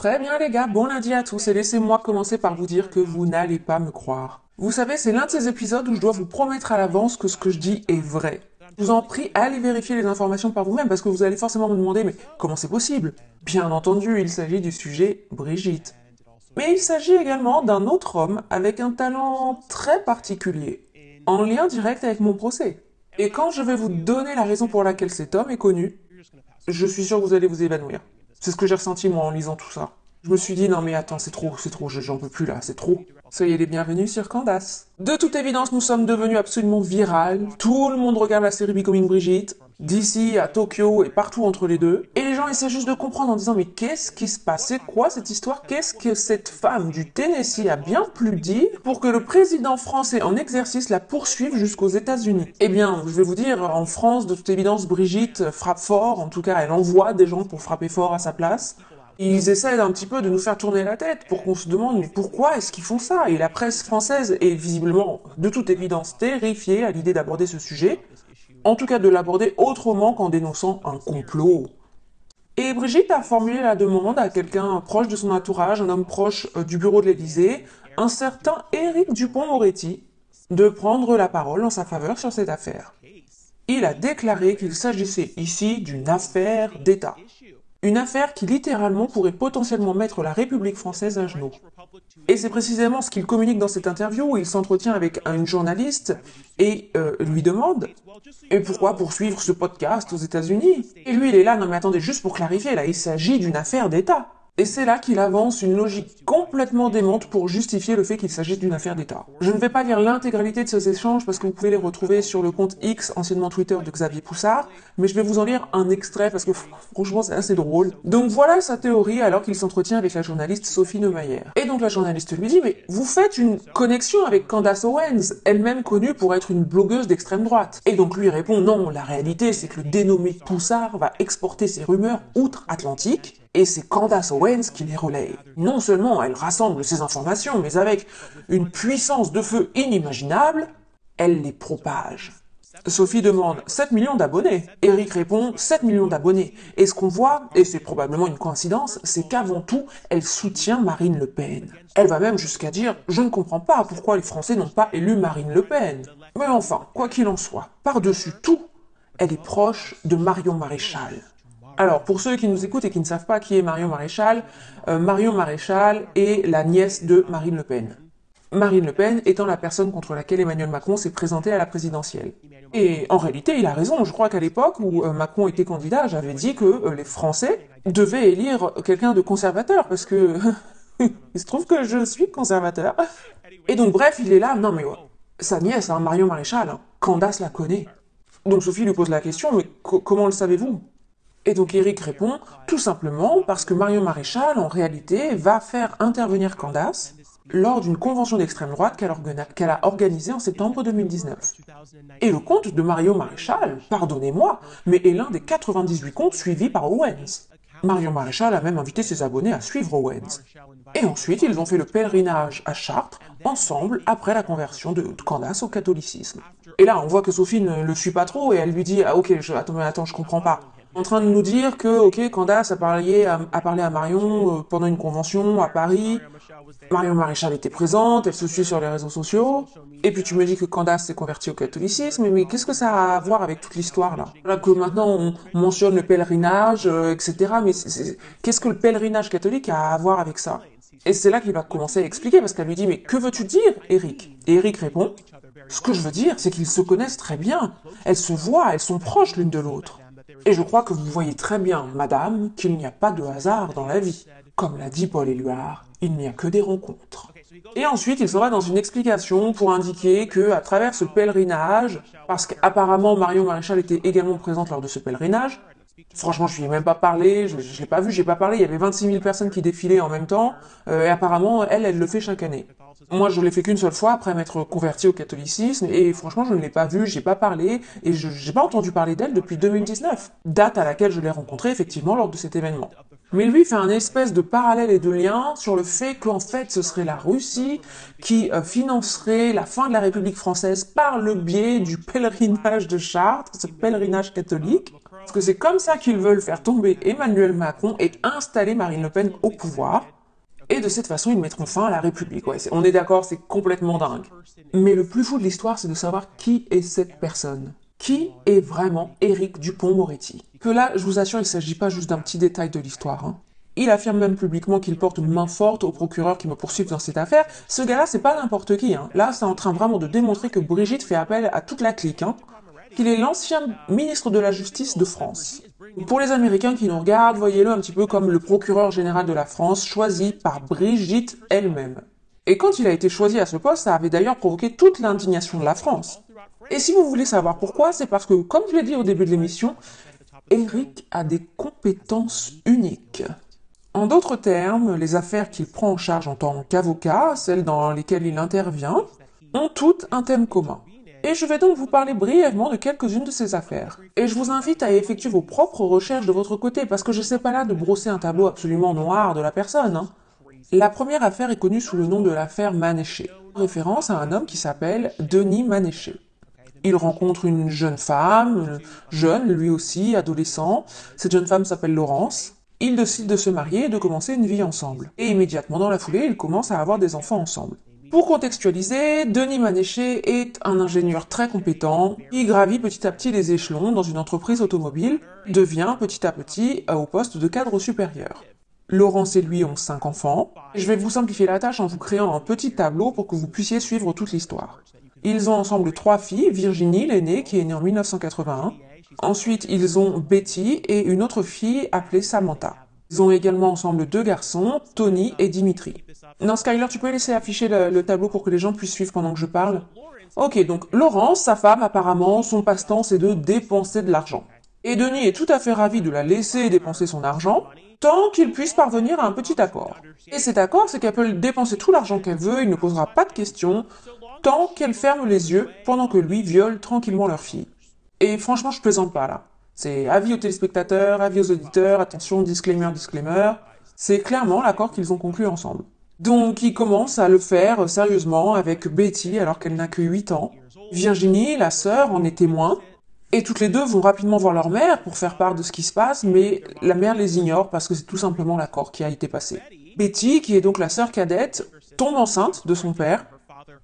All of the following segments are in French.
Très bien les gars, bon lundi à tous et laissez-moi commencer par vous dire que vous n'allez pas me croire. Vous savez, c'est l'un de ces épisodes où je dois vous promettre à l'avance que ce que je dis est vrai. Je vous en prie, allez vérifier les informations par vous-même parce que vous allez forcément me demander mais comment c'est possible? Bien entendu, il s'agit du sujet Brigitte. Mais il s'agit également d'un autre homme avec un talent très particulier, en lien direct avec mon procès. Et quand je vais vous donner la raison pour laquelle cet homme est connu, je suis sûr que vous allez vous évanouir. C'est ce que j'ai ressenti moi en lisant tout ça. Je me suis dit non mais attends, c'est trop, j'en peux plus là, c'est trop. Soyez les bienvenus sur Candace. De toute évidence, nous sommes devenus absolument viral. Tout le monde regarde la série Becoming Brigitte, d'ici à Tokyo et partout entre les deux. Et les gens essaient juste de comprendre en disant mais qu'est-ce qui se passe? C'est quoi cette histoire? Qu'est-ce que cette femme du Tennessee a bien pu dire pour que le président français en exercice la poursuive jusqu'aux États-Unis? Eh bien, je vais vous dire, en France, de toute évidence, Brigitte frappe fort. En tout cas, elle envoie des gens pour frapper fort à sa place. Ils essaient un petit peu de nous faire tourner la tête pour qu'on se demande mais pourquoi est-ce qu'ils font ça? Et la presse française est visiblement, de toute évidence, terrifiée à l'idée d'aborder ce sujet, en tout cas de l'aborder autrement qu'en dénonçant un complot. Et Brigitte a formulé la demande à quelqu'un proche de son entourage, un homme proche du bureau de l'Élysée, un certain Éric Dupond-Moretti, de prendre la parole en sa faveur sur cette affaire. Il a déclaré qu'il s'agissait ici d'une affaire d'État. Une affaire qui littéralement pourrait potentiellement mettre la République française à genoux. Et c'est précisément ce qu'il communique dans cette interview où il s'entretient avec une journaliste et lui demande « Et pourquoi poursuivre ce podcast aux États-Unis » Et lui il est là « Non mais attendez, juste pour clarifier, là il s'agit d'une affaire d'État ». Et c'est là qu'il avance une logique complètement démente pour justifier le fait qu'il s'agisse d'une affaire d'État. Je ne vais pas lire l'intégralité de ces échanges parce que vous pouvez les retrouver sur le compte X, anciennement Twitter de Xavier Poussard, mais je vais vous en lire un extrait parce que franchement c'est assez drôle. Donc voilà sa théorie alors qu'il s'entretient avec la journaliste Sophie Neumayer. Et donc la journaliste lui dit « Mais vous faites une connexion avec Candace Owens, elle-même connue pour être une blogueuse d'extrême droite. » Et donc lui répond « Non, la réalité c'est que le dénommé Poussard va exporter ses rumeurs outre-Atlantique, et c'est Candace Owens qui les relaye. Non seulement elle rassemble ces informations, mais avec une puissance de feu inimaginable, elle les propage. » Sophie demande 7 millions d'abonnés. Éric répond 7 millions d'abonnés. Et ce qu'on voit, et c'est probablement une coïncidence, c'est qu'avant tout, elle soutient Marine Le Pen. Elle va même jusqu'à dire « Je ne comprends pas pourquoi les Français n'ont pas élu Marine Le Pen. » Mais enfin, quoi qu'il en soit, par-dessus tout, elle est proche de Marion Maréchal. Alors, pour ceux qui nous écoutent et qui ne savent pas qui est Marion Maréchal est la nièce de Marine Le Pen. Marine Le Pen étant la personne contre laquelle Emmanuel Macron s'est présenté à la présidentielle. Et en réalité, il a raison. Je crois qu'à l'époque où Macron était candidat, j'avais dit que les Français devaient élire quelqu'un de conservateur, parce que il se trouve que je suis conservateur. Et donc, bref, il est là. Non, mais sa nièce, Marion Maréchal, Candace la connaît. Donc Sophie lui pose la question, mais comment le savez-vous? Et donc Éric répond, tout simplement parce que Marion Maréchal, en réalité, va faire intervenir Candace lors d'une convention d'extrême droite qu'elle a organisée en septembre 2019. Et le compte de Marion Maréchal, pardonnez-moi, mais est l'un des 98 comptes suivis par Owens. Marion Maréchal a même invité ses abonnés à suivre Owens. Et ensuite, ils ont fait le pèlerinage à Chartres, ensemble, après la conversion de Candace au catholicisme. Et là, on voit que Sophie ne le suit pas trop, et elle lui dit « Ah ok, attends, je comprends pas. » En train de nous dire que, ok, Candace a parlé à Marion pendant une convention à Paris, Marion Maréchal était présente, elle se suit sur les réseaux sociaux, et puis tu me dis que Candace s'est convertie au catholicisme, mais qu'est-ce que ça a à voir avec toute l'histoire là? Là que maintenant on mentionne le pèlerinage, etc., mais qu'est-ce que le pèlerinage catholique a à voir avec ça? Et c'est là qu'il va commencer à expliquer, parce qu'elle lui dit « Mais que veux-tu dire, Éric ?» Et Éric répond « Ce que je veux dire, c'est qu'ils se connaissent très bien, elles se voient, elles sont proches l'une de l'autre. Et je crois que vous voyez très bien, madame, qu'il n'y a pas de hasard dans la vie. Comme l'a dit Paul Éluard, il n'y a que des rencontres. » Et ensuite, il s'en va dans une explication pour indiquer que, à travers ce pèlerinage, parce qu'apparemment Marion Maréchal était également présente lors de ce pèlerinage, franchement, je lui ai même pas parlé, je l'ai pas vu, j'ai pas parlé, il y avait 26 000 personnes qui défilaient en même temps, et apparemment, elle le fait chaque année. Moi, je l'ai fait qu'une seule fois après m'être converti au catholicisme, et franchement, je ne l'ai pas vue, j'ai pas parlé, et j'ai pas entendu parler d'elle depuis 2019, date à laquelle je l'ai rencontrée effectivement lors de cet événement. Mais lui fait un espèce de parallèle et de lien sur le fait qu'en fait, ce serait la Russie qui financerait la fin de la République française par le biais du pèlerinage de Chartres, ce pèlerinage catholique, Parce que c'est comme ça qu'ils veulent faire tomber Emmanuel Macron et installer Marine Le Pen au pouvoir. Et de cette façon, ils mettront fin à la République. Ouais, on est d'accord, c'est complètement dingue. Mais le plus fou de l'histoire, c'est de savoir qui est cette personne. Qui est vraiment Éric Dupond-Moretti? Que là, je vous assure, il ne s'agit pas juste d'un petit détail de l'histoire. Hein. Il affirme même publiquement qu'il porte main forte aux procureurs qui me poursuivent dans cette affaire. Ce gars-là, c'est pas n'importe qui. Hein. Là, c'est en train vraiment de démontrer que Brigitte fait appel à toute la clique. Hein. Qu'il est l'ancien ministre de la Justice de France. Pour les Américains qui nous regardent, voyez-le un petit peu comme le procureur général de la France, choisi par Brigitte elle-même. Et quand il a été choisi à ce poste, ça avait d'ailleurs provoqué toute l'indignation de la France. Et si vous voulez savoir pourquoi, c'est parce que, comme je l'ai dit au début de l'émission, Éric a des compétences uniques. En d'autres termes, les affaires qu'il prend en charge en tant qu'avocat, celles dans lesquelles il intervient, ont toutes un thème commun. Et je vais donc vous parler brièvement de quelques-unes de ces affaires. Et je vous invite à effectuer vos propres recherches de votre côté, parce que je ne sais pas là de brosser un tableau absolument noir de la personne. Hein. La première affaire est connue sous le nom de l'affaire Manéché, référence à un homme qui s'appelle Denis Manéché. Il rencontre une jeune femme, jeune lui aussi, adolescent. Cette jeune femme s'appelle Laurence. Ils décident de se marier et de commencer une vie ensemble. Et immédiatement dans la foulée, ils commencent à avoir des enfants ensemble. Pour contextualiser, Denis Manéché est un ingénieur très compétent, qui gravit petit à petit les échelons dans une entreprise automobile, devient petit à petit au poste de cadre supérieur. Laurence et lui ont 5 enfants. Je vais vous simplifier la tâche en vous créant un petit tableau pour que vous puissiez suivre toute l'histoire. Ils ont ensemble 3 filles, Virginie, l'aînée, qui est née en 1981. Ensuite, ils ont Betty et une autre fille appelée Samantha. Ils ont également ensemble 2 garçons, Tony et Dimitri. Non, Skyler, tu peux laisser afficher le tableau pour que les gens puissent suivre pendant que je parle? Ok, donc Laurence, sa femme, apparemment, son passe-temps, c'est de dépenser de l'argent. Et Denis est tout à fait ravi de la laisser dépenser son argent, tant qu'il puisse parvenir à un petit accord. Et cet accord, c'est qu'elle peut dépenser tout l'argent qu'elle veut, il ne posera pas de questions, tant qu'elle ferme les yeux pendant que lui viole tranquillement leur fille. Et franchement, je plaisante pas là. C'est avis aux téléspectateurs, avis aux auditeurs, attention, disclaimer, disclaimer. C'est clairement l'accord qu'ils ont conclu ensemble. Donc, ils commencent à le faire sérieusement avec Betty alors qu'elle n'a que 8 ans. Virginie, la sœur, en est témoin. Et toutes les deux vont rapidement voir leur mère pour faire part de ce qui se passe, mais la mère les ignore parce que c'est tout simplement l'accord qui a été passé. Betty, qui est donc la sœur cadette, tombe enceinte de son père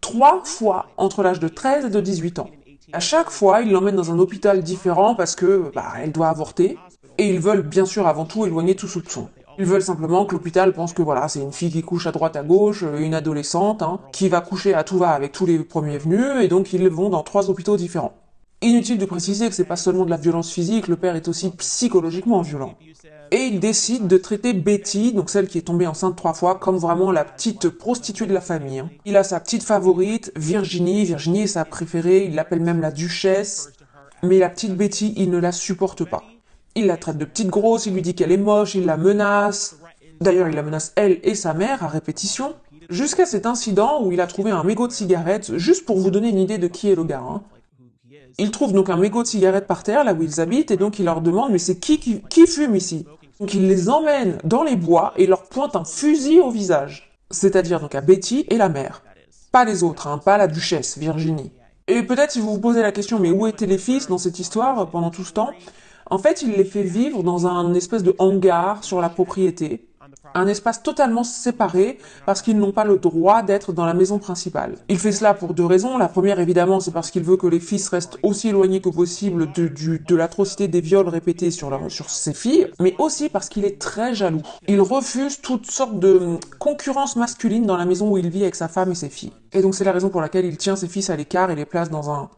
3 fois entre l'âge de 13 et de 18 ans. À chaque fois, ils l'emmènent dans un hôpital différent parce que, elle doit avorter. Et ils veulent bien sûr avant tout éloigner tout soupçon. Ils veulent simplement que l'hôpital pense que voilà, c'est une fille qui couche à droite à gauche, une adolescente, qui va coucher à tout va avec tous les premiers venus, et donc ils vont dans 3 hôpitaux différents. Inutile de préciser que c'est pas seulement de la violence physique, le père est aussi psychologiquement violent. Et il décide de traiter Betty, donc celle qui est tombée enceinte 3 fois, comme vraiment la petite prostituée de la famille. Il a sa petite favorite, Virginie. Virginie est sa préférée, il l'appelle même la duchesse. Mais la petite Betty, il ne la supporte pas. Il la traite de petite grosse, il lui dit qu'elle est moche, il la menace. D'ailleurs, il la menace elle et sa mère à répétition. Jusqu'à cet incident où il a trouvé un mégot de cigarette, juste pour vous donner une idée de qui est le gars. Il trouve donc un mégot de cigarette par terre, là où ils habitent, et donc il leur demande « Mais c'est qui fume ici ?» Donc il les emmène dans les bois et leur pointe un fusil au visage. C'est-à-dire donc à Betty et la mère. Pas les autres, pas la duchesse, Virginie. Et peut-être si vous vous posez la question « Mais où étaient les fils dans cette histoire pendant tout ce temps ?» En fait, il les fait vivre dans un espèce de hangar sur la propriété. Un espace totalement séparé parce qu'ils n'ont pas le droit d'être dans la maison principale. Il fait cela pour 2 raisons. La première, évidemment, c'est parce qu'il veut que les fils restent aussi éloignés que possible de l'atrocité des viols répétés sur ses filles, mais aussi parce qu'il est très jaloux. Il refuse toutes sortes de concurrence masculine dans la maison où il vit avec sa femme et ses filles. Et donc c'est la raison pour laquelle il tient ses fils à l'écart et les place dans un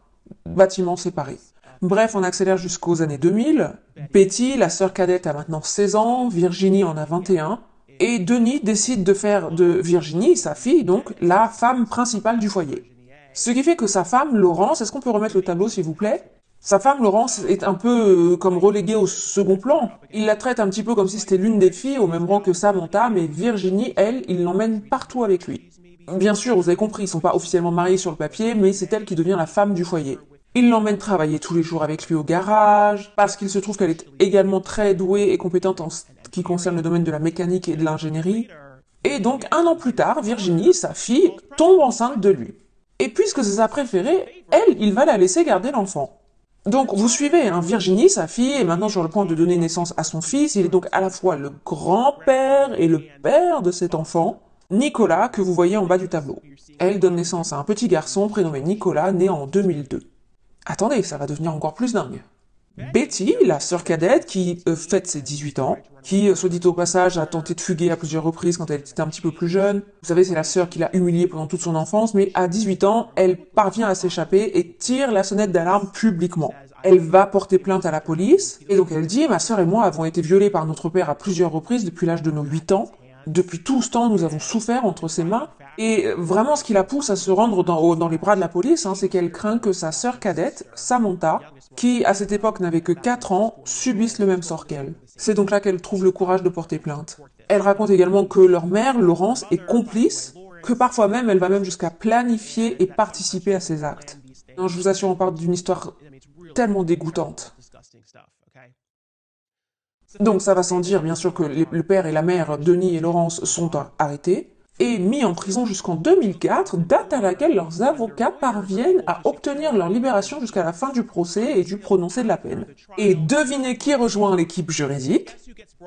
bâtiment séparé. Bref, on accélère jusqu'aux années 2000. Betty, la sœur cadette, a maintenant 16 ans, Virginie en a 21. Et Denis décide de faire de Virginie, sa fille, donc, la femme principale du foyer. Ce qui fait que sa femme, Laurence, est-ce qu'on peut remettre le tableau s'il vous plaît? Sa femme, Laurence, est un peu comme reléguée au second plan. Il la traite un petit peu comme si c'était l'une des filles, au même rang que Samantha, mais Virginie, elle, il l'emmène partout avec lui. Bien sûr, vous avez compris, ils sont pas officiellement mariés sur le papier, mais c'est elle qui devient la femme du foyer. Il l'emmène travailler tous les jours avec lui au garage, parce qu'il se trouve qu'elle est également très douée et compétente en ce qui concerne le domaine de la mécanique et de l'ingénierie. Et donc, 1 an plus tard, Virginie, sa fille, tombe enceinte de lui. Et puisque c'est sa préférée, elle, il va la laisser garder l'enfant. Donc, vous suivez, hein, Virginie, sa fille, est maintenant sur le point de donner naissance à son fils. Il est donc à la fois le grand-père et le père de cet enfant, Nicolas, que vous voyez en bas du tableau. Elle donne naissance à un petit garçon prénommé Nicolas, né en 2002. Attendez, ça va devenir encore plus dingue. Betty, la sœur cadette, qui fête ses 18 ans, qui, soit dit au passage, a tenté de fuguer à plusieurs reprises quand elle était un petit peu plus jeune. Vous savez, c'est la sœur qui l'a humiliée pendant toute son enfance, mais à 18 ans, elle parvient à s'échapper et tire la sonnette d'alarme publiquement. Elle va porter plainte à la police, et donc elle dit « Ma sœur et moi avons été violés par notre père à plusieurs reprises depuis l'âge de nos 8 ans. Depuis tout ce temps, nous avons souffert entre ses mains. » Et vraiment, ce qui la pousse à se rendre dans les bras de la police, hein, c'est qu'elle craint que sa sœur cadette, Samantha, qui à cette époque n'avait que 4 ans, subisse le même sort qu'elle. C'est donc là qu'elle trouve le courage de porter plainte. Elle raconte également que leur mère, Laurence, est complice, que parfois même elle va même jusqu'à planifier et participer à ses actes. Non, je vous assure, on parle d'une histoire tellement dégoûtante. Donc ça va sans dire, bien sûr, que le père et la mère, Denis et Laurence, sont arrêtés et mis en prison jusqu'en 2004, date à laquelle leurs avocats parviennent à obtenir leur libération jusqu'à la fin du procès et du prononcé de la peine. Et devinez qui rejoint l'équipe juridique?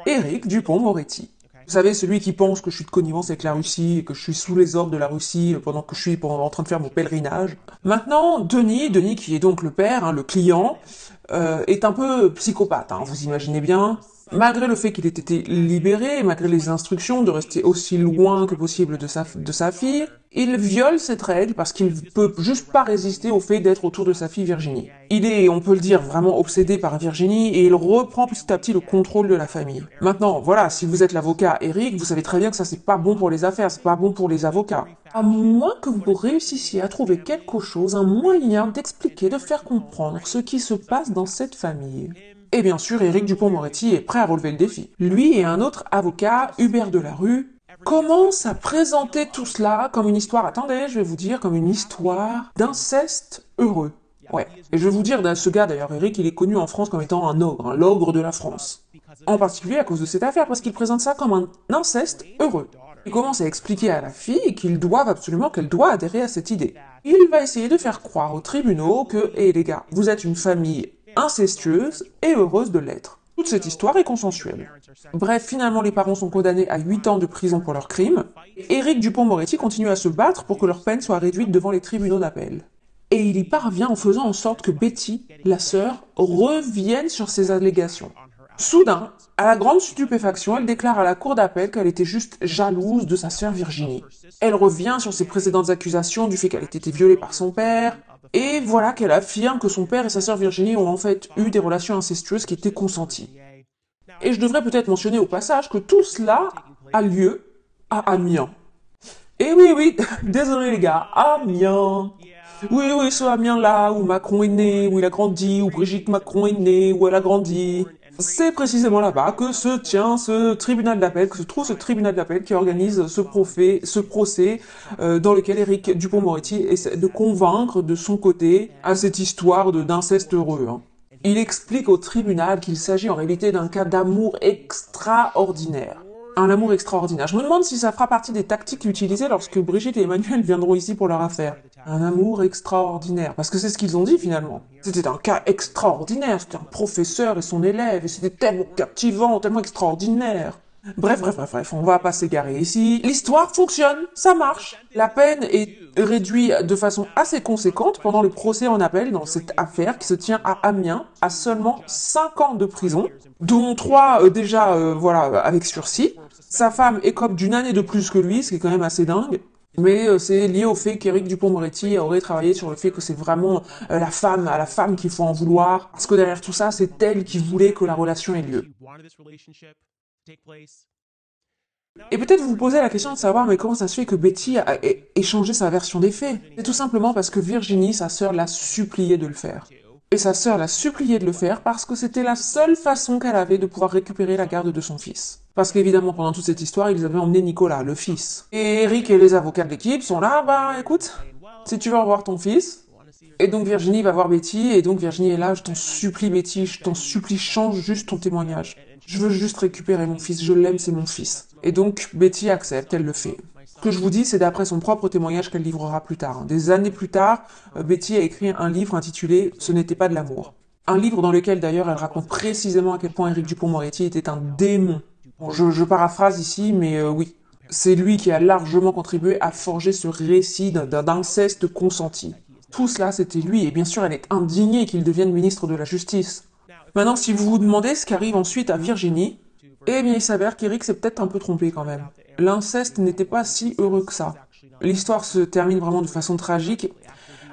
Éric Dupond-Moretti. Vous savez, celui qui pense que je suis de connivence avec la Russie et que je suis sous les ordres de la Russie pendant que je suis en train de faire mon pèlerinage. Maintenant, Denis qui est donc le père, hein, le client, est un peu psychopathe, hein, vous imaginez bien. Malgré le fait qu'il ait été libéré, malgré les instructions de rester aussi loin que possible de sa fille, il viole cette règle parce qu'il peut juste pas résister au fait d'être autour de sa fille Virginie. Il est, on peut le dire, vraiment obsédé par Virginie et il reprend petit à petit le contrôle de la famille. Maintenant, voilà, si vous êtes l'avocat Eric, vous savez très bien que ça c'est pas bon pour les affaires, c'est pas bon pour les avocats. À moins que vous réussissiez à trouver quelque chose, un moyen d'expliquer, de faire comprendre ce qui se passe dans cette famille. Et bien sûr, Éric Dupond-Moretti est prêt à relever le défi. Lui et un autre avocat, Hubert Delarue, commencent à présenter tout cela comme une histoire, attendez, je vais vous dire, comme une histoire d'inceste heureux. Ouais, et je vais vous dire, ce gars d'ailleurs, Éric, il est connu en France comme étant un ogre, hein, l'ogre de la France. En particulier à cause de cette affaire, parce qu'il présente ça comme un inceste heureux. Il commence à expliquer à la fille qu'elle doit adhérer à cette idée. Il va essayer de faire croire aux tribunaux que, les gars, vous êtes une famille incestueuse et heureuse de l'être. Toute cette histoire est consensuelle. Bref, finalement, les parents sont condamnés à 8 ans de prison pour leurs crimes. Éric Dupond-Moretti continue à se battre pour que leur peine soit réduite devant les tribunaux d'appel. Et il y parvient en faisant en sorte que Betty, la sœur, revienne sur ses allégations. Soudain, à la grande stupéfaction, elle déclare à la cour d'appel qu'elle était juste jalouse de sa sœur Virginie. Elle revient sur ses précédentes accusations du fait qu'elle ait été violée par son père, et voilà qu'elle affirme que son père et sa sœur Virginie ont en fait eu des relations incestueuses qui étaient consenties. Et je devrais peut-être mentionner au passage que tout cela a lieu à Amiens. Et oui, désolé les gars, Amiens. Oui, ce Amiens-là, où Macron est né, où il a grandi, où Brigitte Macron est née, où elle a grandi. C'est précisément là-bas que se tient ce tribunal d'appel, que se trouve ce tribunal d'appel qui organise ce procès dans lequel Éric Dupond-Moretti essaie de convaincre de son côté à cette histoire d'inceste heureux. Hein. Il explique au tribunal qu'il s'agit en réalité d'un cas d'amour extraordinaire. Un amour extraordinaire. Je me demande si ça fera partie des tactiques utilisées lorsque Brigitte et Emmanuel viendront ici pour leur affaire. Un amour extraordinaire. Parce que c'est ce qu'ils ont dit finalement. C'était un cas extraordinaire. C'était un professeur et son élève. Et c'était tellement captivant, tellement extraordinaire. Bref, on va pas s'égarer ici. L'histoire fonctionne, ça marche. La peine est réduite de façon assez conséquente pendant le procès en appel dans cette affaire qui se tient à Amiens, à seulement 5 ans de prison, dont 3 déjà, avec sursis. Sa femme écope d'une année de plus que lui, ce qui est quand même assez dingue. Mais c'est lié au fait qu'Éric Dupond-Moretti aurait travaillé sur le fait que c'est vraiment à la femme qu'il faut en vouloir, parce que derrière tout ça, c'est elle qui voulait que la relation ait lieu. Et peut-être vous vous posez la question de savoir mais comment ça se fait que Betty a échangé sa version des faits. C'est tout simplement parce que Virginie, sa sœur, l'a supplié de le faire. Et sa sœur l'a supplié de le faire parce que c'était la seule façon qu'elle avait de pouvoir récupérer la garde de son fils. Parce qu'évidemment, pendant toute cette histoire, ils avaient emmené Nicolas, le fils. Et Eric et les avocats de l'équipe sont là, écoute, si tu veux revoir ton fils... Et donc Virginie va voir Betty, et donc Virginie est là, je t'en supplie Betty, je t'en supplie, change juste ton témoignage. Je veux juste récupérer mon fils, je l'aime, c'est mon fils. Et donc Betty accepte, elle le fait. Ce que je vous dis, c'est d'après son propre témoignage qu'elle livrera plus tard. Des années plus tard, Betty a écrit un livre intitulé « Ce n'était pas de l'amour ». Un livre dans lequel d'ailleurs elle raconte précisément à quel point Éric Dupond-Moretti était un démon. Bon, je paraphrase ici, mais oui. C'est lui qui a largement contribué à forger ce récit d'inceste consenti. Tout cela, c'était lui, et bien sûr, elle est indignée qu'il devienne ministre de la Justice. Maintenant, si vous vous demandez ce qui arrive ensuite à Virginie, eh bien, il s'avère qu'Éric s'est peut-être un peu trompé quand même. L'inceste n'était pas si heureux que ça. L'histoire se termine vraiment de façon tragique.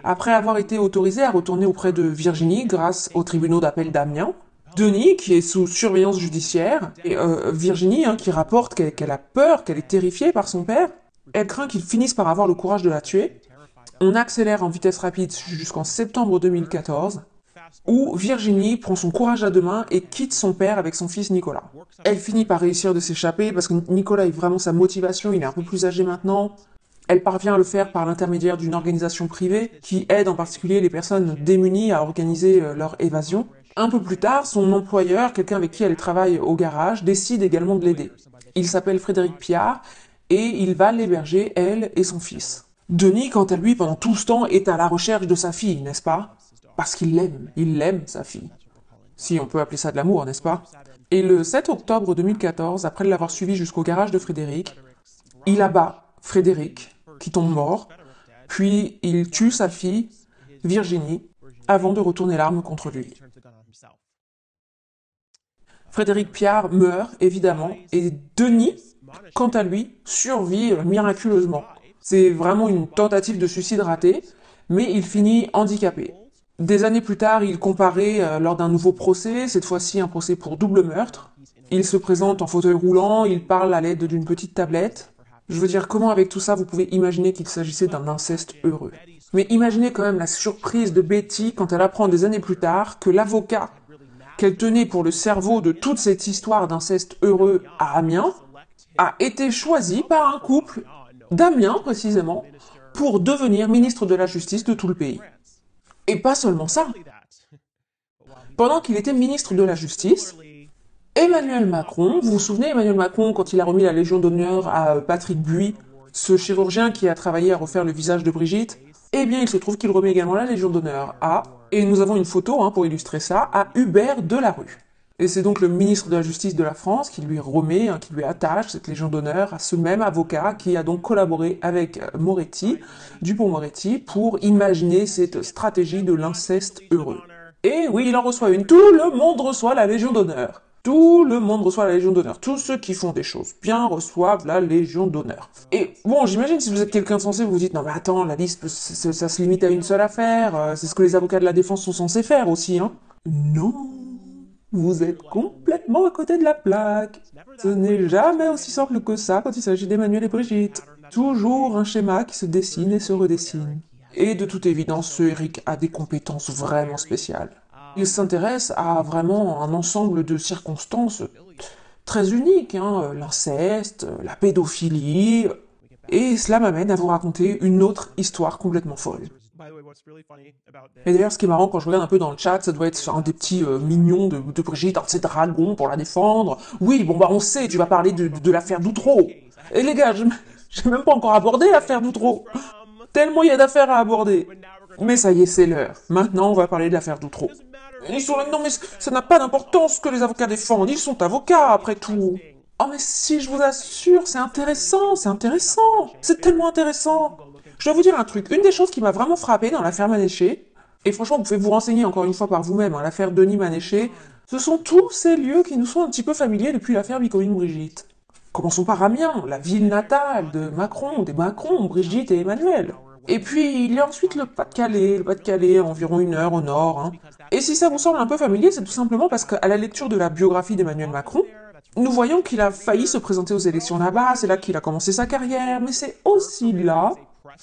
Après avoir été autorisé à retourner auprès de Virginie grâce au tribunal d'appel d'Amiens, Denis, qui est sous surveillance judiciaire, et Virginie, qui rapporte qu'elle a peur, qu'elle est terrifiée par son père, elle craint qu'il finisse par avoir le courage de la tuer. On accélère en vitesse rapide jusqu'en septembre 2014, où Virginie prend son courage à deux mains et quitte son père avec son fils Nicolas. Elle finit par réussir de s'échapper parce que Nicolas est vraiment sa motivation, il est un peu plus âgé maintenant. Elle parvient à le faire par l'intermédiaire d'une organisation privée qui aide en particulier les personnes démunies à organiser leur évasion. Un peu plus tard, son employeur, quelqu'un avec qui elle travaille au garage, décide également de l'aider. Il s'appelle Frédéric Piard et il va l'héberger, elle et son fils. Denis, quant à lui, pendant tout ce temps, est à la recherche de sa fille, n'est-ce pas? Parce qu'il l'aime, sa fille. Si on peut appeler ça de l'amour, n'est-ce pas? Et le 7 octobre 2014, après l'avoir suivi jusqu'au garage de Frédéric, il abat Frédéric, qui tombe mort, puis il tue sa fille, Virginie, avant de retourner l'arme contre lui. Frédéric Piard meurt, évidemment, et Denis, quant à lui, survit miraculeusement. C'est vraiment une tentative de suicide ratée, mais il finit handicapé. Des années plus tard, il comparaît lors d'un nouveau procès, cette fois-ci un procès pour double meurtre. Il se présente en fauteuil roulant, il parle à l'aide d'une petite tablette. Je veux dire, comment avec tout ça vous pouvez imaginer qu'il s'agissait d'un inceste heureux? Mais imaginez quand même la surprise de Betty quand elle apprend des années plus tard que l'avocat qu'elle tenait pour le cerveau de toute cette histoire d'inceste heureux à Amiens a été choisi par un couple d'Amiens précisément pour devenir ministre de la Justice de tout le pays. Et pas seulement ça. Pendant qu'il était ministre de la Justice, Emmanuel Macron, vous vous souvenez Emmanuel Macron quand il a remis la Légion d'honneur à Patrick Buy, ce chirurgien qui a travaillé à refaire le visage de Brigitte, eh bien il se trouve qu'il remet également la Légion d'honneur à, et nous avons une photo pour illustrer ça, à Hubert Delarue. Et c'est donc le ministre de la Justice de la France qui lui remet, qui lui attache cette Légion d'honneur à ce même avocat qui a donc collaboré avec Moretti, Dupond-Moretti, pour imaginer cette stratégie de l'inceste heureux. Et oui, il en reçoit une. Tout le monde reçoit la Légion d'honneur. Tout le monde reçoit la Légion d'honneur. Tous ceux qui font des choses bien reçoivent la Légion d'honneur. Et bon, j'imagine si vous êtes quelqu'un de sensé, vous vous dites, non mais attends, la liste, ça se limite à une seule affaire, c'est ce que les avocats de la défense sont censés faire aussi, Non, vous êtes complètement à côté de la plaque. Ce n'est jamais aussi simple que ça quand il s'agit d'Emmanuel et Brigitte. Toujours un schéma qui se dessine et se redessine. Et de toute évidence, ce Eric a des compétences vraiment spéciales. Il s'intéresse à vraiment un ensemble de circonstances très uniques, l'inceste, la pédophilie, et cela m'amène à vous raconter une autre histoire complètement folle. Et d'ailleurs, ce qui est marrant quand je regarde un peu dans le chat, ça doit être un des petits mignons de Brigitte, un de ses dragons pour la défendre. Oui, bon on sait, tu vas parler de l'affaire d'Outreau. Et les gars, j'ai même pas encore abordé l'affaire d'Outreau. Tellement il y a d'affaires à aborder. Mais ça y est, c'est l'heure. Maintenant, on va parler de l'affaire d'Outreau. Ils sont là, non mais ça n'a pas d'importance que les avocats défendent, ils sont avocats après tout. Oh mais si, je vous assure, c'est intéressant, c'est tellement intéressant. Je dois vous dire un truc, une des choses qui m'a vraiment frappé dans l'affaire Manéché, et franchement vous pouvez vous renseigner encore une fois par vous-même, l'affaire Denis Manéché, ce sont tous ces lieux qui nous sont un petit peu familiers depuis l'affaire Bicovine-Brigitte. Commençons par Amiens, la ville natale de Macron, des Macron, Brigitte et Emmanuel. Et puis, il y a ensuite le Pas-de-Calais, environ 1 heure au nord. Et si ça vous semble un peu familier, c'est tout simplement parce qu'à la lecture de la biographie d'Emmanuel Macron, nous voyons qu'il a failli se présenter aux élections là-bas, c'est là qu'il a commencé sa carrière, mais c'est aussi là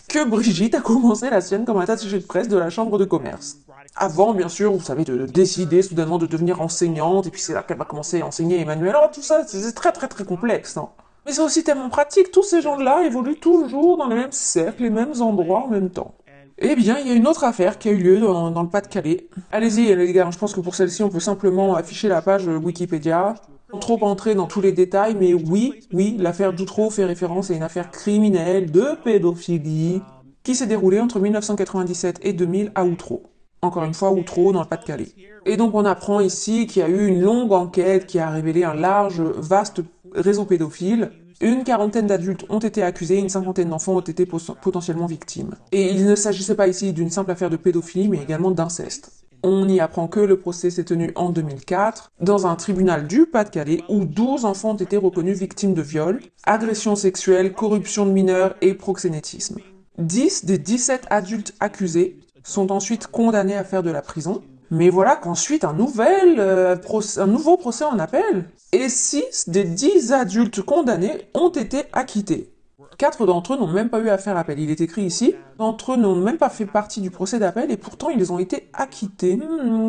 que Brigitte a commencé la sienne comme attachée de presse de la chambre de commerce. Avant, bien sûr, vous savez, de décider soudainement de devenir enseignante, et puis c'est là qu'elle va commencer à enseigner Emmanuel. Alors tout ça, c'est très très très complexe. Mais c'est aussi tellement pratique, tous ces gens-là évoluent toujours dans les mêmes cercles, les mêmes endroits en même temps. Eh bien, il y a une autre affaire qui a eu lieu dans le Pas-de-Calais. Allez-y, les gars, je pense que pour celle-ci, on peut simplement afficher la page Wikipédia. Sans trop entrer dans tous les détails, mais oui, l'affaire d'Outreau fait référence à une affaire criminelle de pédophilie qui s'est déroulée entre 1997 et 2000 à Outreau. encore une fois, Outreau, dans le Pas-de-Calais. Et donc on apprend ici qu'il y a eu une longue enquête qui a révélé un large, vaste réseau pédophile. Une quarantaine d'adultes ont été accusés, une cinquantaine d'enfants ont été potentiellement victimes. Et il ne s'agissait pas ici d'une simple affaire de pédophilie, mais également d'inceste. On y apprend que le procès s'est tenu en 2004, dans un tribunal du Pas-de-Calais, où 12 enfants ont été reconnus victimes de viols, agressions sexuelles, corruption de mineurs et proxénétisme. 10 des 17 adultes accusés sont ensuite condamnés à faire de la prison, mais voilà qu'ensuite un nouveau procès en appel, et 6 des 10 adultes condamnés ont été acquittés. 4 d'entre eux n'ont même pas eu à faire appel. Il est écrit ici, d'entre eux n'ont même pas fait partie du procès d'appel, et pourtant ils ont été acquittés.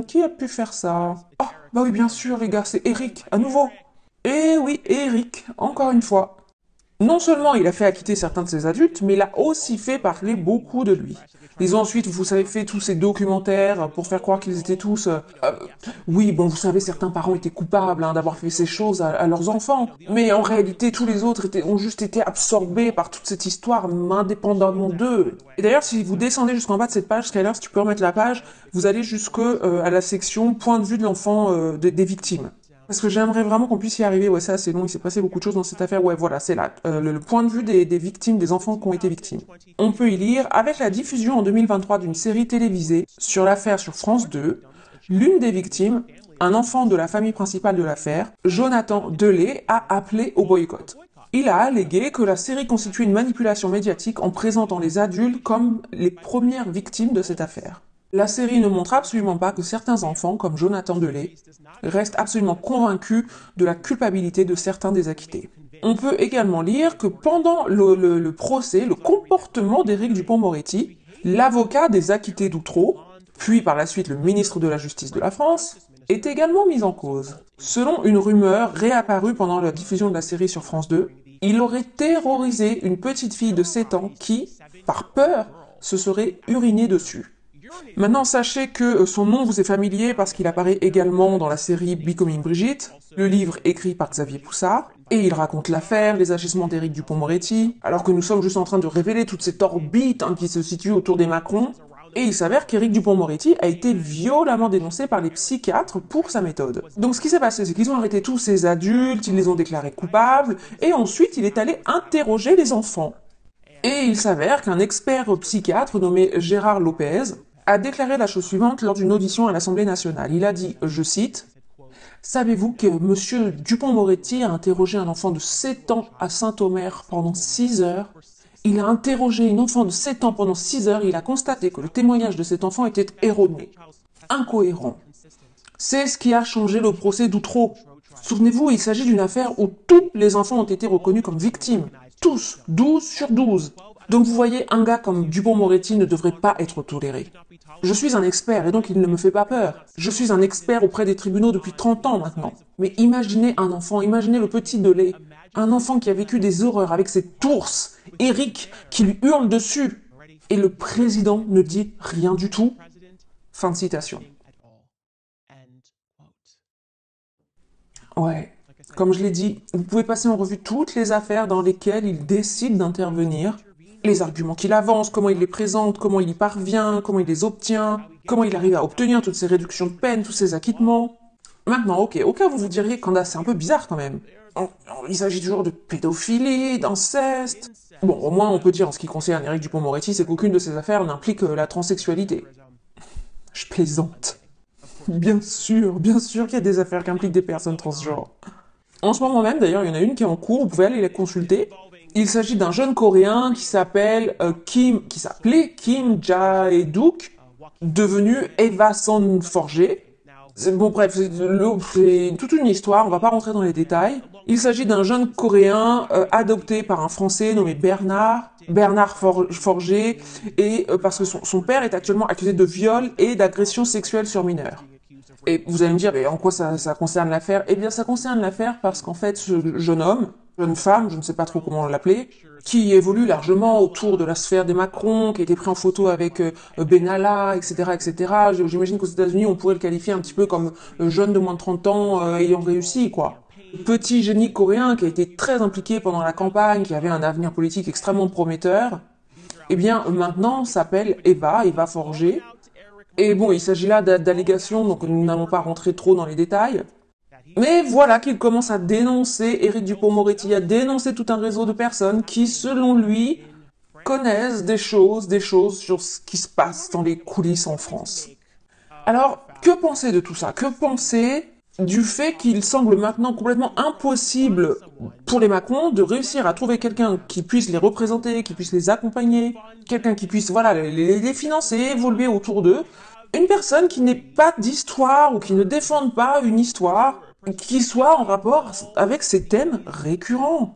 Qui a pu faire ça? Oh, bah oui, bien sûr, les gars, c'est Eric, à nouveau. Eh oui, Eric, encore une fois. Non seulement il a fait acquitter certains de ses adultes, mais il a aussi fait parler beaucoup de lui. Ils ont ensuite, vous savez, fait tous ces documentaires pour faire croire qu'ils étaient tous... oui, bon, vous savez, certains parents étaient coupables d'avoir fait ces choses à leurs enfants. Mais en réalité, tous les autres ont juste été absorbés par toute cette histoire, indépendamment d'eux. Et d'ailleurs, si vous descendez jusqu'en bas de cette page, Skyler, si tu peux remettre la page, vous allez à la section point de vue de l'enfant des victimes. Parce que j'aimerais vraiment qu'on puisse y arriver. Ouais, c'est assez long, il s'est passé beaucoup de choses dans cette affaire. Ouais, voilà, c'est là. Le point de vue des victimes, des enfants qui ont été victimes. On peut y lire, avec la diffusion en 2023 d'une série télévisée sur l'affaire sur France 2, l'une des victimes, un enfant de la famille principale de l'affaire, Jonathan Delay, a appelé au boycott. Il a allégué que la série constitue une manipulation médiatique en présentant les adultes comme les premières victimes de cette affaire. La série ne montre absolument pas que certains enfants, comme Jonathan Delay, restent absolument convaincus de la culpabilité de certains des acquittés. On peut également lire que pendant le procès, le comportement d'Éric Dupond-Moretti, l'avocat des acquittés d'Outreau, puis par la suite le ministre de la Justice de la France, est également mis en cause. Selon une rumeur réapparue pendant la diffusion de la série sur France 2, il aurait terrorisé une petite fille de 7 ans qui, par peur, se serait urinée dessus. Maintenant, sachez que son nom vous est familier parce qu'il apparaît également dans la série Becoming Brigitte, le livre écrit par Xavier Poussard, et il raconte l'affaire, les agissements d'Éric Dupond-Moretti, alors que nous sommes juste en train de révéler toute cette orbite qui se situe autour des Macron, et il s'avère qu'Éric Dupond-Moretti a été violemment dénoncé par les psychiatres pour sa méthode. Donc ce qui s'est passé, c'est qu'ils ont arrêté tous ces adultes, ils les ont déclarés coupables, et ensuite il est allé interroger les enfants. Et il s'avère qu'un expert psychiatre nommé Gérard Lopez a déclaré la chose suivante lors d'une audition à l'Assemblée nationale. Il a dit, je cite, « Savez-vous que M. Dupond-Moretti a interrogé un enfant de 7 ans à Saint-Omer pendant 6 heures? Il a interrogé une enfant de 7 ans pendant 6 heures et il a constaté que le témoignage de cet enfant était erroné, incohérent. C'est ce qui a changé le procès d'Outreau. Souvenez-vous, il s'agit d'une affaire où tous les enfants ont été reconnus comme victimes. Tous, 12 sur 12. Donc vous voyez, un gars comme Dupond-Moretti ne devrait pas être toléré. Je suis un expert et donc il ne me fait pas peur. Je suis un expert auprès des tribunaux depuis 30 ans maintenant. Mais imaginez un enfant, imaginez le petit Delay. Un enfant qui a vécu des horreurs avec cet ours, Eric, qui lui hurle dessus. Et le président ne dit rien du tout. Fin de citation. Ouais, comme je l'ai dit, vous pouvez passer en revue toutes les affaires dans lesquelles il décide d'intervenir, les arguments qu'il avance, comment il les présente, comment il y parvient, comment il les obtient, comment il arrive à obtenir toutes ces réductions de peine, tous ces acquittements. Maintenant, ok, au cas où vous diriez que c'est un peu bizarre quand même. Il s'agit toujours de pédophilie, d'inceste. Bon, au moins on peut dire en ce qui concerne Éric Dupond-Moretti, c'est qu'aucune de ces affaires n'implique la transsexualité. Je plaisante. Bien sûr qu'il y a des affaires qui impliquent des personnes transgenres. En ce moment même, d'ailleurs, il y en a une qui est en cours, vous pouvez aller la consulter. Il s'agit d'un jeune Coréen qui s'appelait Kim Jae-duk, devenu Eva Son Forgé. Bon bref, c'est toute une histoire, on va pas rentrer dans les détails. Il s'agit d'un jeune Coréen adopté par un Français nommé Bernard Forgé, et parce que son père est actuellement accusé de viol et d'agression sexuelle sur mineurs. Et vous allez me dire, mais en quoi ça concerne l'affaire? Eh bien, ça concerne l'affaire parce qu'en fait, ce jeune femme, je ne sais pas trop comment l'appeler, qui évolue largement autour de la sphère des Macron, qui a été pris en photo avec Benalla, etc., etc. J'imagine qu'aux États-Unis, on pourrait le qualifier un petit peu comme jeune de moins de 30 ans ayant réussi, quoi. Petit génie coréen qui a été très impliqué pendant la campagne, qui avait un avenir politique extrêmement prometteur, eh bien, maintenant s'appelle Eva Forgé. Et bon, il s'agit là d'allégations, donc nous n'allons pas rentrer trop dans les détails. Mais voilà qu'il commence à dénoncer Éric Dupond-Moretti, à dénoncer tout un réseau de personnes qui, selon lui, connaissent des choses sur ce qui se passe dans les coulisses en France. Alors, que penser de tout ça? Que penser du fait qu'il semble maintenant complètement impossible pour les Macron de réussir à trouver quelqu'un qui puisse les représenter, qui puisse les accompagner, quelqu'un qui puisse, voilà, les financer, évoluer autour d'eux, une personne qui n'ait pas d'histoire ou qui ne défende pas une histoire qui soit en rapport avec ces thèmes récurrents.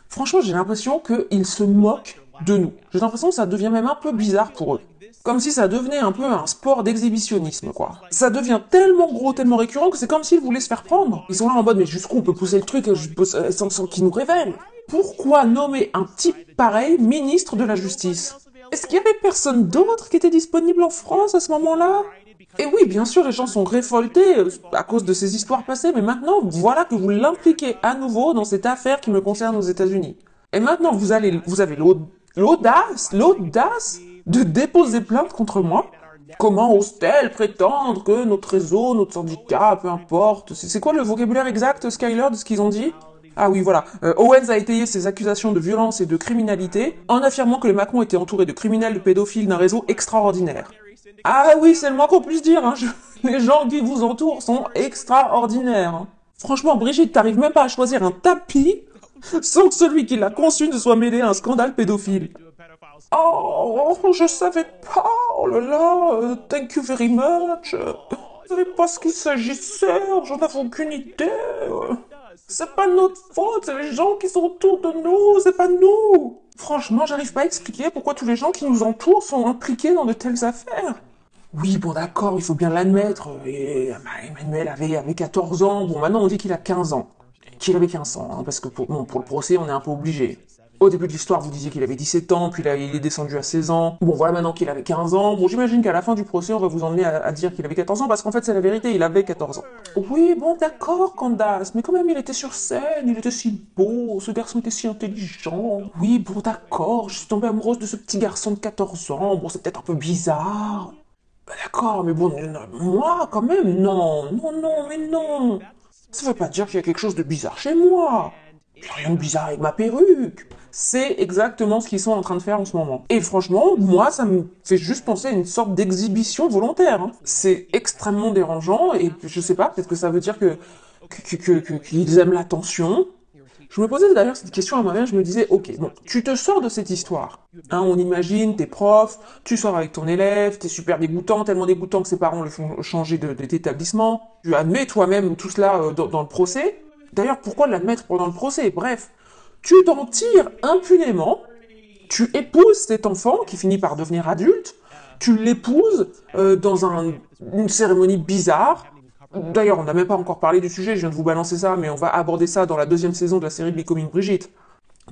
Franchement, j'ai l'impression qu'ils se moquent de nous. J'ai l'impression que ça devient même un peu bizarre pour eux. Comme si ça devenait un peu un sport d'exhibitionnisme, quoi. Ça devient tellement gros, tellement récurrent que c'est comme s'ils voulaient se faire prendre. Ils sont là en mode, mais jusqu'où on peut pousser le truc sans qu'ils nous révèlent? Pourquoi nommer un type pareil ministre de la Justice? Est-ce qu'il y avait personne d'autre qui était disponible en France à ce moment-là? Et oui, bien sûr, les gens sont révoltés à cause de ces histoires passées, mais maintenant, voilà que vous l'impliquez à nouveau dans cette affaire qui me concerne aux États-Unis. Et maintenant, vous avez l'audace de déposer plainte contre moi. Comment ose-t-elle prétendre que notre réseau, notre syndicat, peu importe, c'est quoi le vocabulaire exact, Skyler, de ce qu'ils ont dit? Ah oui, voilà. Owens a étayé ses accusations de violence et de criminalité en affirmant que les Macron étaient entourés de criminels, de pédophiles, d'un réseau extraordinaire. Ah oui, c'est le moins qu'on puisse dire, hein. Les gens qui vous entourent sont extraordinaires. Hein. Franchement, Brigitte, t'arrives même pas à choisir un tapis sans que celui qui l'a conçu ne soit mêlé à un scandale pédophile. Oh, je savais pas, oh là là, thank you very much. Je savais pas ce qu'il s'agissait, j'en avais aucune idée. C'est pas notre faute, c'est les gens qui sont autour de nous, c'est pas nous. Franchement, j'arrive pas à expliquer pourquoi tous les gens qui nous entourent sont impliqués dans de telles affaires. Oui, bon d'accord, il faut bien l'admettre. Et Emmanuel avait 14 ans, bon maintenant on dit qu'il a 15 ans. Qu'il avait 15 ans, hein, parce que pour le procès, on est un peu obligé. Au début de l'histoire, vous disiez qu'il avait 17 ans, puis là, il est descendu à 16 ans. Bon, voilà maintenant qu'il avait 15 ans. Bon, j'imagine qu'à la fin du procès, on va vous emmener à dire qu'il avait 14 ans, parce qu'en fait, c'est la vérité, il avait 14 ans. Oui, bon, d'accord, Candace, mais quand même, il était sur scène, il était si beau, ce garçon était si intelligent. Oui, bon, d'accord, je suis tombée amoureuse de ce petit garçon de 14 ans, bon, c'est peut-être un peu bizarre. Bah, d'accord, mais bon, moi, quand même, non, mais non. Ça veut pas dire qu'il y a quelque chose de bizarre chez moi. Il n'y a rien de bizarre avec ma perruque. C'est exactement ce qu'ils sont en train de faire en ce moment. Et franchement, moi, ça me fait juste penser à une sorte d'exhibition volontaire. Hein. C'est extrêmement dérangeant, et je sais pas, peut-être que ça veut dire qu'ils aiment l'attention. Je me posais d'ailleurs cette question à moi-même, je me disais, ok, bon, tu te sors de cette histoire. Hein, on imagine, t'es prof, tu sors avec ton élève, t'es super dégoûtant, tellement dégoûtant que ses parents le font changer d'établissement. Tu admets toi-même tout cela dans le procès. D'ailleurs, pourquoi l'admettre pendant le procès? Bref, tu t'en tires impunément, tu épouses cet enfant qui finit par devenir adulte, tu l'épouses dans une cérémonie bizarre. D'ailleurs, on n'a même pas encore parlé du sujet, je viens de vous balancer ça, mais on va aborder ça dans la 2e saison de la série Becoming Brigitte.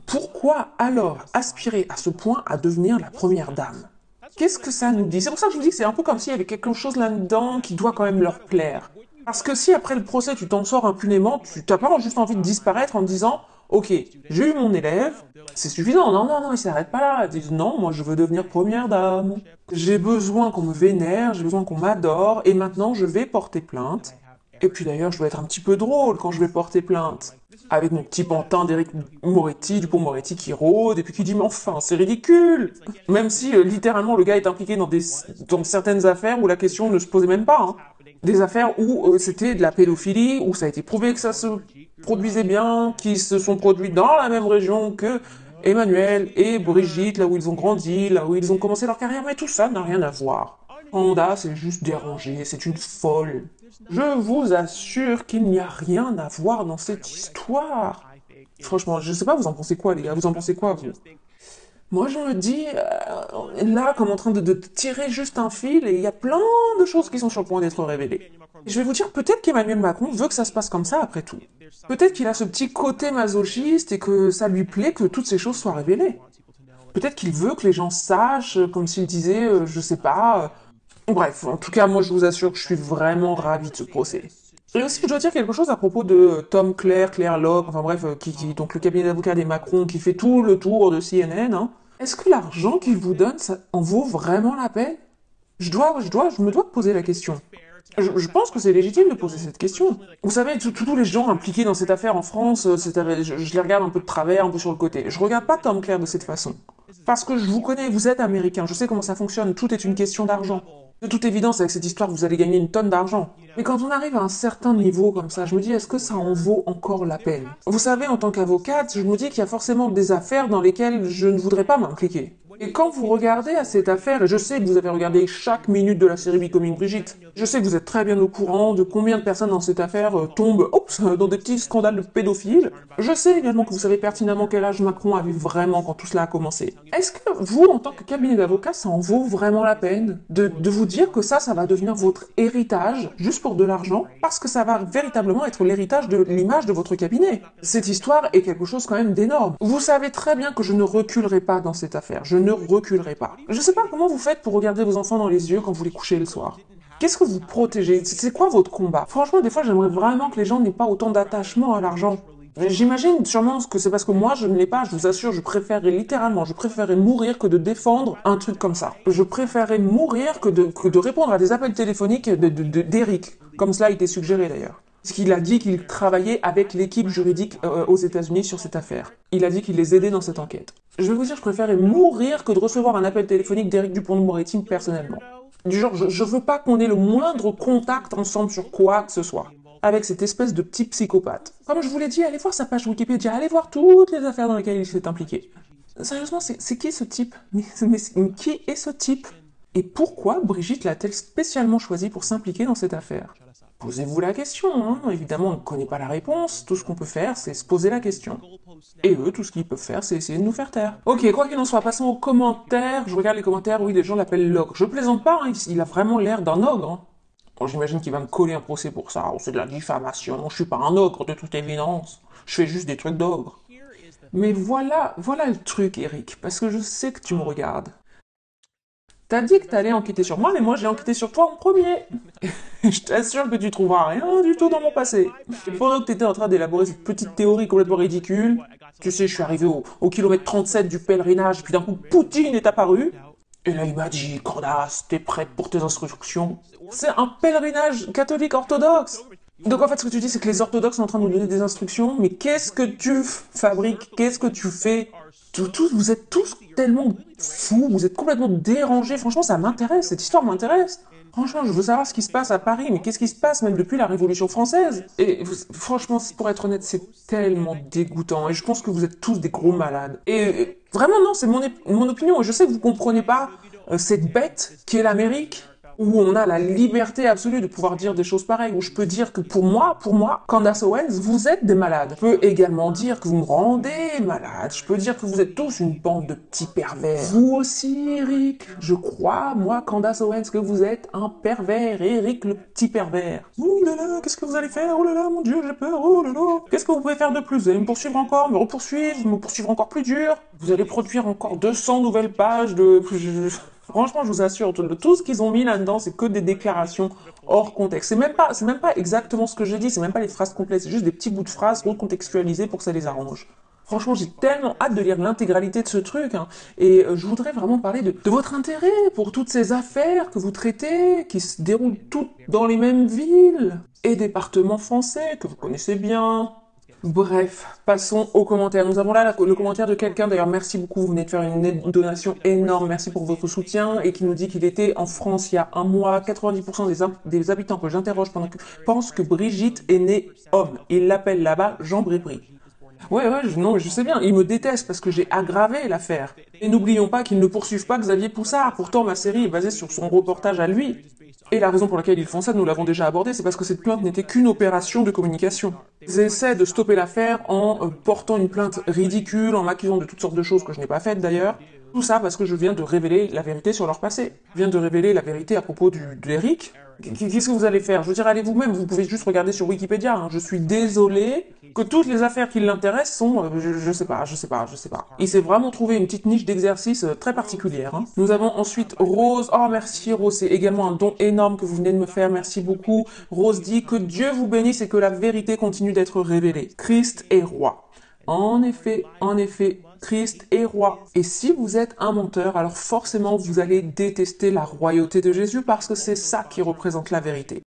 Pourquoi alors aspirer à ce point à devenir la première dame? Qu'est-ce que ça nous dit? C'est pour ça que je vous dis que c'est un peu comme s'il y avait quelque chose là-dedans qui doit quand même leur plaire. Parce que si après le procès tu t'en sors impunément, tu n'as pas juste envie de disparaître en te disant « Ok, j'ai eu mon élève, c'est suffisant, non, il s'arrête pas là. » Ils disent « Non, moi je veux devenir première dame. J'ai besoin qu'on me vénère, j'ai besoin qu'on m'adore, et maintenant je vais porter plainte. Et puis d'ailleurs, je dois être un petit peu drôle quand je vais porter plainte. » Avec mon petit pantin d'Éric Moretti, Dupond-Moretti qui rôde, et puis qui dit « Mais enfin, c'est ridicule !» Même si, littéralement, le gars est impliqué dans certaines affaires où la question ne se posait même pas, hein. Des affaires où c'était de la pédophilie, où ça a été prouvé que ça se produisait bien, qui se sont produits dans la même région que Emmanuel et Brigitte, là où ils ont grandi, là où ils ont commencé leur carrière, mais tout ça n'a rien à voir. Panda, c'est juste dérangé, c'est une folle. Je vous assure qu'il n'y a rien à voir dans cette histoire. Franchement, je sais pas, vous en pensez quoi, les gars? Vous en pensez quoi, vous? Moi, je me dis, là, comme en train de tirer juste un fil, et il y a plein de choses qui sont sur le point d'être révélées. Et je vais vous dire, peut-être qu'Emmanuel Macron veut que ça se passe comme ça après tout. Peut-être qu'il a ce petit côté masochiste et que ça lui plaît que toutes ces choses soient révélées. Peut-être qu'il veut que les gens sachent, comme s'il disait, je sais pas. Bref, en tout cas, moi, je vous assure que je suis vraiment ravi de ce procès. Et aussi, je dois dire quelque chose à propos de Tom Claire Locke, enfin bref, donc le cabinet d'avocats des Macron, qui fait tout le tour de CNN, hein. Est-ce que l'argent qu'ils vous donnent, ça en vaut vraiment la peine? Je me dois poser la question. Je pense que c'est légitime de poser cette question. Vous savez, tous les gens impliqués dans cette affaire en France, je les regarde un peu de travers, un peu sur le côté. Je regarde pas Tom Claire de cette façon. Parce que je vous connais, vous êtes américain, je sais comment ça fonctionne, tout est une question d'argent. De toute évidence, avec cette histoire, vous allez gagner une tonne d'argent. Mais quand on arrive à un certain niveau comme ça, je me dis, est-ce que ça en vaut encore la peine? Vous savez, en tant qu'avocate, je me dis qu'il y a forcément des affaires dans lesquelles je ne voudrais pas m'impliquer. Et quand vous regardez à cette affaire, et je sais que vous avez regardé chaque minute de la série Becoming Brigitte, je sais que vous êtes très bien au courant de combien de personnes dans cette affaire tombent dans des petits scandales de pédophiles. Je sais également que vous savez pertinemment quel âge Macron avait vraiment quand tout cela a commencé. Est-ce que vous, en tant que cabinet d'avocat, ça en vaut vraiment la peine de vous dire que ça va devenir votre héritage, juste pour de l'argent, parce que ça va véritablement être l'héritage de l'image de votre cabinet? Cette histoire est quelque chose quand même d'énorme. Vous savez très bien que je ne reculerai pas dans cette affaire. Je ne reculerai pas. Je sais pas comment vous faites pour regarder vos enfants dans les yeux quand vous les couchez le soir. Qu'est-ce que vous protégez? C'est quoi votre combat? Franchement, des fois, j'aimerais vraiment que les gens n'aient pas autant d'attachement à l'argent. J'imagine sûrement que c'est parce que moi, je ne l'ai pas, je vous assure, je préférerais mourir que de défendre un truc comme ça. Je préférerais mourir que de répondre à des appels téléphoniques d'Eric, comme cela a été suggéré d'ailleurs. Parce qu'il a dit qu'il travaillait avec l'équipe juridique aux États-Unis sur cette affaire. Il a dit qu'il les aidait dans cette enquête. Je vais vous dire, je préférerais mourir que de recevoir un appel téléphonique d'Eric Dupond-Moretti personnellement. Du genre, je veux pas qu'on ait le moindre contact ensemble sur quoi que ce soit. Avec cette espèce de petit psychopathe. Comme je vous l'ai dit, allez voir sa page Wikipédia, allez voir toutes les affaires dans lesquelles il s'est impliqué. Sérieusement, c'est qui ce type? Mais qui est ce type? Et pourquoi Brigitte l'a-t-elle spécialement choisi pour s'impliquer dans cette affaire? Posez-vous la question, hein. Évidemment, on ne connaît pas la réponse. Tout ce qu'on peut faire, c'est se poser la question. Et eux, tout ce qu'ils peuvent faire, c'est essayer de nous faire taire. Ok, quoi qu'il en soit, passons aux commentaires. Je regarde les commentaires, oui, les gens l'appellent l'ogre. Je plaisante pas, hein. Il a vraiment l'air d'un ogre. Hein. Bon, j'imagine qu'il va me coller un procès pour ça. Oh, c'est de la diffamation. Je suis pas un ogre, de toute évidence. Je fais juste des trucs d'ogre. Mais voilà le truc, Eric, parce que je sais que tu me regardes. T'as dit que t'allais enquêter sur moi, mais moi j'ai enquêté sur toi en premier. Je t'assure que tu trouveras rien du tout dans mon passé. Et pendant que t'étais en train d'élaborer cette petite théorie complètement ridicule, tu sais, je suis arrivé au kilomètre 37 du pèlerinage, et puis d'un coup, Poutine est apparu. Et là, il m'a dit, Cordas, t'es prête pour tes instructions? C'est un pèlerinage catholique orthodoxe. Donc en fait, ce que tu dis, c'est que les orthodoxes sont en train de nous donner des instructions, mais qu'est-ce que tu fabriques? Qu'est-ce que tu fais? Vous êtes tous tellement fous, vous êtes complètement dérangés. Franchement, ça m'intéresse, cette histoire m'intéresse. Franchement, je veux savoir ce qui se passe à Paris, mais qu'est-ce qui se passe même depuis la Révolution française? Et franchement, pour être honnête, c'est tellement dégoûtant. Et je pense que vous êtes tous des gros malades. Et vraiment, non, c'est mon opinion. Et je sais que vous comprenez pas cette bête qui est l'Amérique, où on a la liberté absolue de pouvoir dire des choses pareilles, où je peux dire que pour moi, Candace Owens, vous êtes des malades. Je peux également dire que vous me rendez malade. Je peux dire que vous êtes tous une bande de petits pervers. Vous aussi, Eric. Je crois, moi, Candace Owens, que vous êtes un pervers. Eric, le petit pervers. Oh là là, qu'est-ce que vous allez faire? Oh là là, mon Dieu, j'ai peur. Oh là là. Qu'est-ce que vous pouvez faire de plus? Vous allez me poursuivre encore, me poursuivre encore plus dur. Vous allez produire encore 200 nouvelles pages de... Franchement, je vous assure, tout ce qu'ils ont mis là-dedans, c'est que des déclarations hors contexte. C'est même pas exactement ce que j'ai dit, c'est même pas les phrases complètes, c'est juste des petits bouts de phrases recontextualisés pour que ça les arrange. Franchement, j'ai tellement hâte de lire l'intégralité de ce truc, hein. Et je voudrais vraiment parler de votre intérêt pour toutes ces affaires que vous traitez, qui se déroulent toutes dans les mêmes villes et départements français que vous connaissez bien. Bref, passons aux commentaires. Nous avons là le commentaire de quelqu'un, d'ailleurs merci beaucoup, vous venez de faire une donation énorme, merci pour votre soutien, et qui nous dit qu'il était en France il y a un mois, 90% des habitants que j'interroge pensent que Brigitte est née homme. Ils l'appellent là-bas Jean Brébry. Ouais, non, je sais bien, ils me détestent parce que j'ai aggravé l'affaire. Et n'oublions pas qu'ils ne poursuivent pas Xavier Poussard, pourtant ma série est basée sur son reportage à lui. Et la raison pour laquelle ils font ça, nous l'avons déjà abordé, c'est parce que cette plainte n'était qu'une opération de communication. Ils essaient de stopper l'affaire en portant une plainte ridicule, en m'accusant de toutes sortes de choses que je n'ai pas faites d'ailleurs. Tout ça parce que je viens de révéler la vérité sur leur passé. Je viens de révéler la vérité à propos d'Eric. Qu'est-ce que vous allez faire? Je veux dire, allez vous-même, vous pouvez juste regarder sur Wikipédia. Hein. Je suis désolé que toutes les affaires qui l'intéressent sont... je sais pas. Il s'est vraiment trouvé une petite niche d'exercice très particulière. Hein. Nous avons ensuite Rose. Oh, merci Rose, c'est également un don énorme que vous venez de me faire, merci beaucoup. Rose dit que Dieu vous bénisse et que la vérité continue d'être révélée. Christ est roi. En effet, Christ est roi. Et si vous êtes un menteur, alors forcément vous allez détester la royauté de Jésus parce que c'est ça qui représente la vérité.